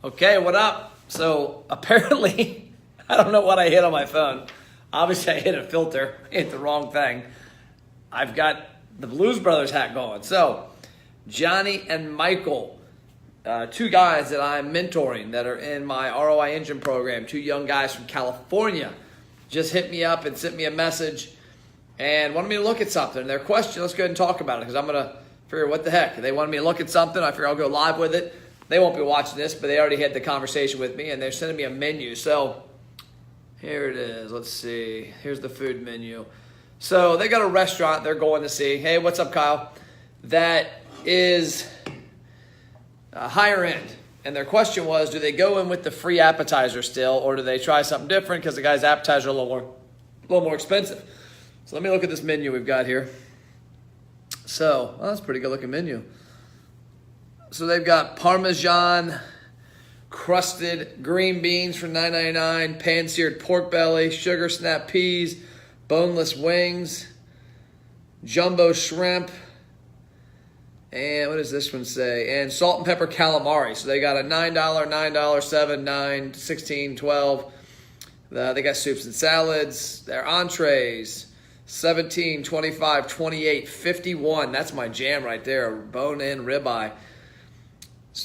Okay, what up? So apparently, I don't know what I hit on my phone. Obviously, I hit a filter, hit the wrong thing. I've got the Blues Brothers hat going. So, Johnny and Michael, two guys that I'm mentoring that are in my ROI Engine program, two young guys from California, just hit me up and sent me a message and wanted me to look at something. Their question, let's go ahead and talk about it because I'm going to figure what the heck. They wanted me to look at something. I figure I'll go live with it. They won't be watching this, but they already had the conversation with me, and they're sending me a menu. So here it is. Let's see. Here's the food menu. So they got a restaurant they're going to see. Hey, what's up, Kyle? That is higher end. And their question was, do they go in with the free appetizer still, or do they try something different because the guy's appetizer are a little more expensive? So let me look at this menu we've got here. So, well, that's a pretty good looking menu. So they've got Parmesan crusted green beans for $9.99, pan-seared pork belly, sugar snap peas, boneless wings, jumbo shrimp, and what does this one say? And salt and pepper calamari. So they got a $9, $9, $7, $9, $16, $12. They got soups and salads. Their entrees, $17, $25, $28, $51. That's my jam right there, bone-in ribeye.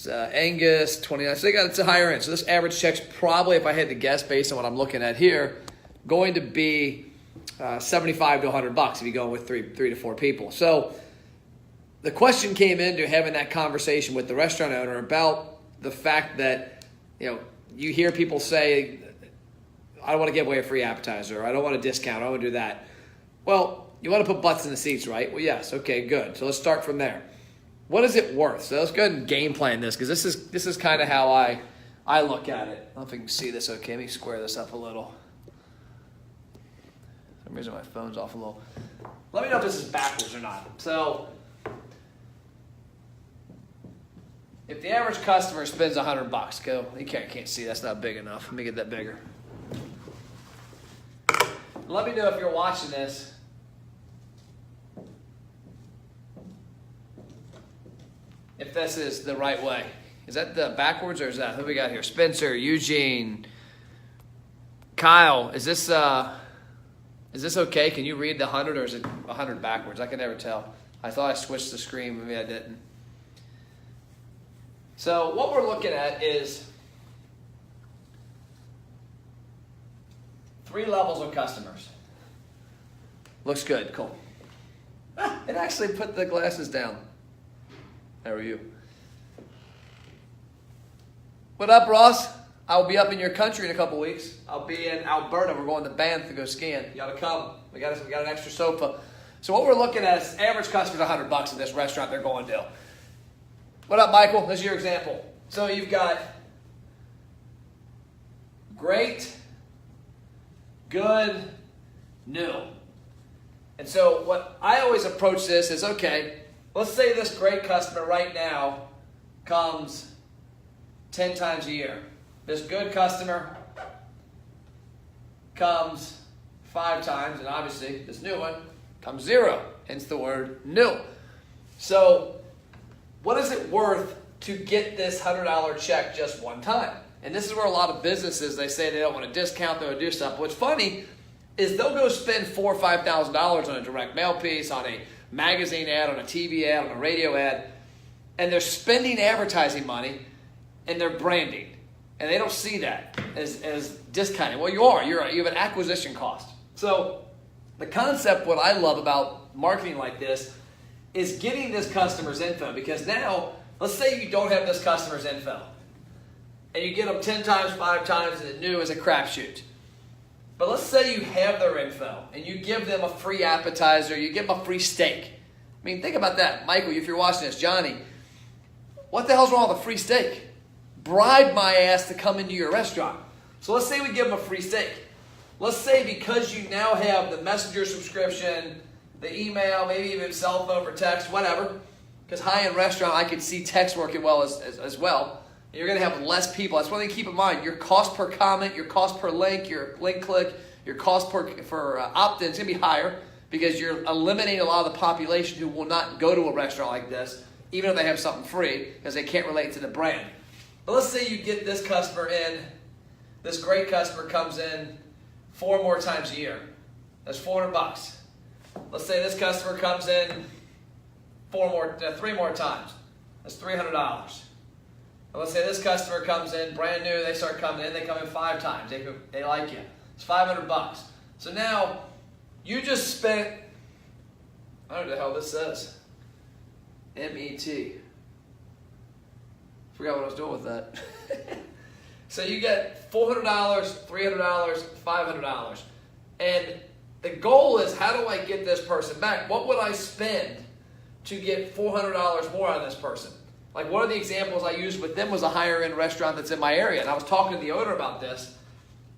Angus, $29. So it's a higher end. So this average check's probably, if I had to guess based on what I'm looking at here, going to be $75 to $100 if you go with three to four people. So the question came into having that conversation with the restaurant owner about the fact that, you hear people say, I don't want to give away a free appetizer, or I don't want a discount, I don't want to do that. Well, you want to put butts in the seats, right? Well, yes, okay, good. So let's start from there. What is it worth? So let's go ahead and game plan this, because this is kind of how I look at it. I don't know if you can see this okay. Let me square this up a little. For some reason my phone's off a little. Let me know if this is backwards or not. So if the average customer spends $100, go. You can't see, that's not big enough. Let me get that bigger. Let me know if you're watching this. If this is the right way. Is that the backwards, or is that, who we got here? Spencer, Eugene, Kyle, is this okay? Can you read the 100, or is it 100 backwards? I can never tell. I thought I switched the screen, maybe I didn't. So what we're looking at is 3 levels of customers. Looks good, cool. It actually put the glasses down. How are you? What up, Ross? I'll be up in your country in a couple weeks. I'll be in Alberta. We're going to Banff to go skiing. You got to come. We got an extra sofa. So what we're looking at is average customer's $100 in this restaurant they're going to. What up, Michael? This is your example. So you've got great, good, new. And so what I always approach this is, okay, let's say this great customer right now comes 10 times a year. This good customer comes 5 times, and obviously this new one comes 0, hence the word new. So what is it worth to get this $100 check just one time? And this is where a lot of businesses, they say they don't want to discount, they want to do stuff. What's funny is they'll go spend $4,000 or $5,000 on a direct mail piece, on a magazine ad, on a TV ad, on a radio ad, and they're spending advertising money and they're branding. And they don't see that as discounting. Well, you have an acquisition cost. So the concept, what I love about marketing like this, is getting this customer's info. Because now, let's say you don't have this customer's info, and you get them 10 times, 5 times, and the new is a crapshoot. But let's say you have their info, and you give them a free appetizer, you give them a free steak. I mean, think about that. Michael, if you're watching this, Johnny, what the hell's wrong with a free steak? Bribe my ass to come into your restaurant. So let's say we give them a free steak. Let's say because you now have the messenger subscription, the email, maybe even cell phone for text, whatever, because high-end restaurant, I can see text working well as well. You're going to have less people. That's one thing to keep in mind. Your cost per comment, your cost per link, your link click, your cost for opt-in is going to be higher because you're eliminating a lot of the population who will not go to a restaurant like this, even if they have something free, because they can't relate to the brand. But let's say you get this customer in, this great customer comes in 4 more times a year. That's $400. Let's say this customer comes in 3 more times. That's $300. And let's say this customer comes in brand new, they start coming in, they come in 5 times, they like you. It's $500. So now you just spent, I don't know what the hell this says. MET. Forgot what I was doing with that. So you get $400, $300, $500. And the goal is, how do I get this person back? What would I spend to get $400 more out of this person? Like, one of the examples I used with them was a higher end restaurant that's in my area. And I was talking to the owner about this.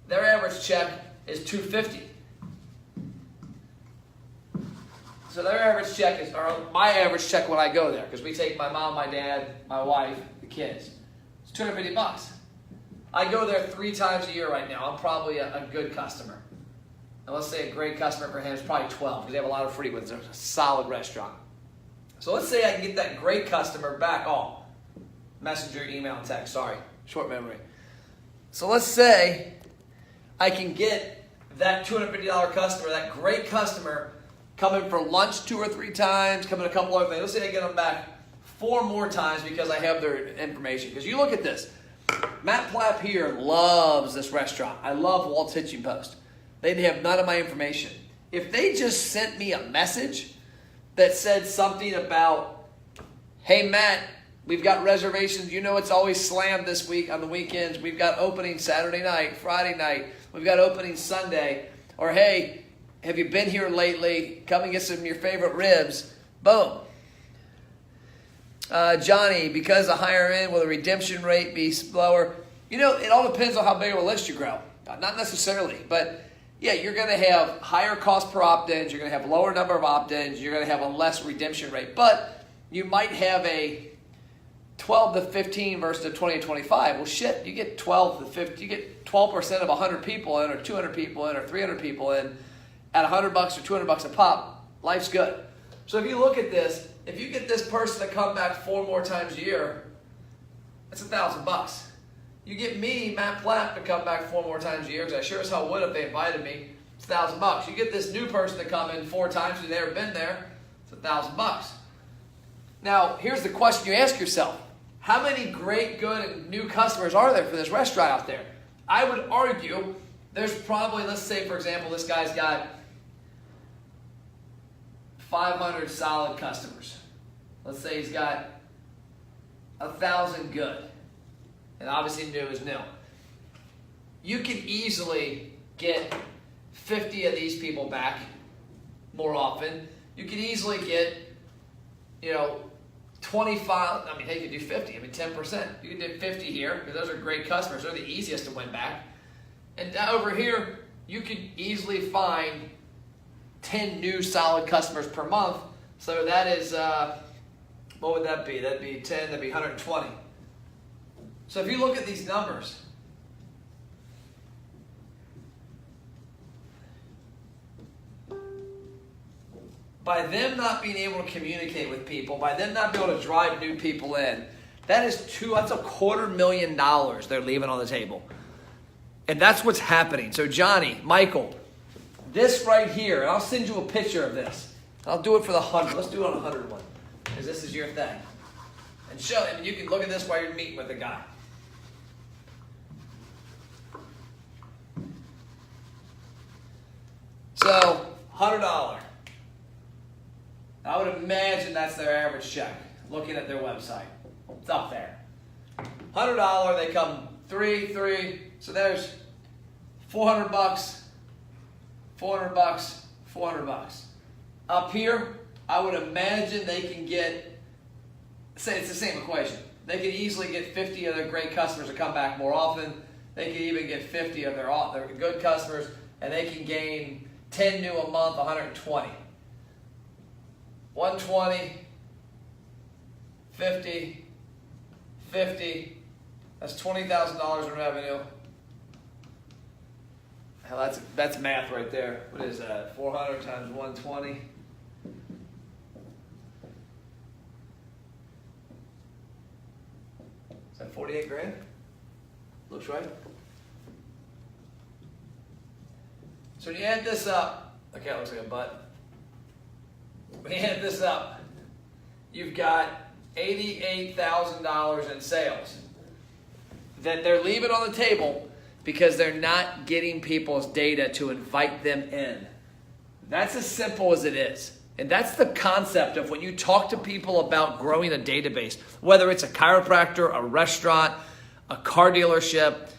Their average check is $250. So their average check is, or my average check when I go there, because we take my mom, my dad, my wife, the kids. It's $250. I go there 3 times a year right now. I'm probably a good customer. And let's say a great customer for him is probably 12, because they have a lot of frequents. It's a solid restaurant. So let's say I can get that great customer back. Oh, messenger, email, and text. Sorry, short memory. So let's say I can get that $250 customer, that great customer, coming for lunch 2 or 3 times, coming a couple other things. Let's say I get them back 4 more times because I have their information. Because you look at this. Matt Plapp here loves this restaurant. I love Walt's Hitching Post. They have none of my information. If they just sent me a message that said something about, hey Matt, we've got reservations. You know it's always slammed this week on the weekends. We've got opening Saturday night, Friday night. We've got opening Sunday. Or hey, have you been here lately? Come and get some of your favorite ribs. Boom. Johnny, because the higher end, will the redemption rate be lower? You know, it all depends on how big of a list you grow. Not necessarily, but yeah, you're going to have higher cost per opt-ins. You're going to have lower number of opt-ins. You're going to have a less redemption rate. But you might have a 12 to 15 versus a 20 to 25. Well, shit, you get 12 to 50. You get 12% of 100 people in, or 200 people in, or 300 people in at $100 or $200 a pop. Life's good. So if you look at this, if you get this person to come back 4 more times a year, that's $1,000. You get me, Matt Plapp, to come back 4 more times a year, because I sure as hell would if they invited me. It's $1,000. You get this new person to come in 4 times who's never been there. It's $1,000. Now, here's the question you ask yourself: how many great, good, and new customers are there for this restaurant out there? I would argue there's probably, let's say for example, this guy's got 500 solid customers. Let's say he's got 1,000 good. And obviously new is new. You can easily get 50 of these people back more often. You can easily get, 25, hey, you can do 50, 10%. You can do 50 here, because those are great customers. They're the easiest to win back. And over here, you can easily find 10 new solid customers per month. So that is, what would that be? That'd be 10, that'd be 120. So if you look at these numbers, by them not being able to communicate with people, by them not being able to drive new people in, that's $250,000 they're leaving on the table. And that's what's happening. So Johnny, Michael, this right here, and I'll send you a picture of this. I'll do it for the 100. Let's do it on the 100 one, because this is your thing. And show him, and you can look at this while you're meeting with the guy. So, $100. I would imagine that's their average check, looking at their website. It's up there. $100, they come 3. So there's $400, $400, $400. Up here, I would imagine they can get, say it's the same equation. They could easily get 50 of their great customers to come back more often. They could even get 50 of their good customers, and they can gain 10 new a month, 120. 120, 50, 50. That's $20,000 in revenue. Hell, that's math right there. What is that? 400 times 120. Is that that 48 grand? Looks right. So when you add this up, okay, it looks like a butt. When you add this up, you've got $88,000 in sales that they're leaving on the table because they're not getting people's data to invite them in. That's as simple as it is. And that's the concept of when you talk to people about growing a database, whether it's a chiropractor, a restaurant, a car dealership,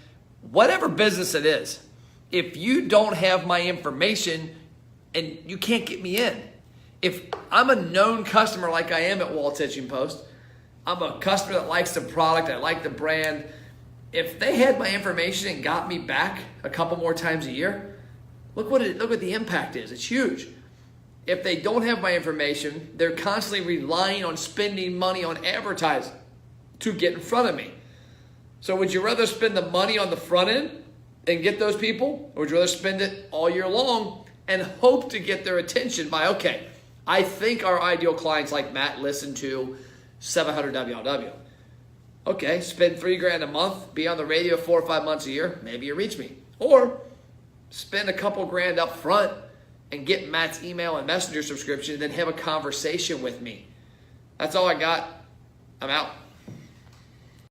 whatever business it is. If you don't have my information, and you can't get me in. If I'm a known customer like I am at Walt's Hitching Post, I'm a customer that likes the product, I like the brand. If they had my information and got me back a couple more times a year, look what the impact is. It's huge. If they don't have my information, they're constantly relying on spending money on advertising to get in front of me. So would you rather spend the money on the front end and get those people, or would you rather spend it all year long and hope to get their attention by, okay, I think our ideal clients like Matt listen to 700 WLW. Okay, spend $3,000 a month, be on the radio 4 or 5 months a year, maybe you reach me. Or spend a couple grand up front and get Matt's email and messenger subscription, and then have a conversation with me. That's all I got. I'm out.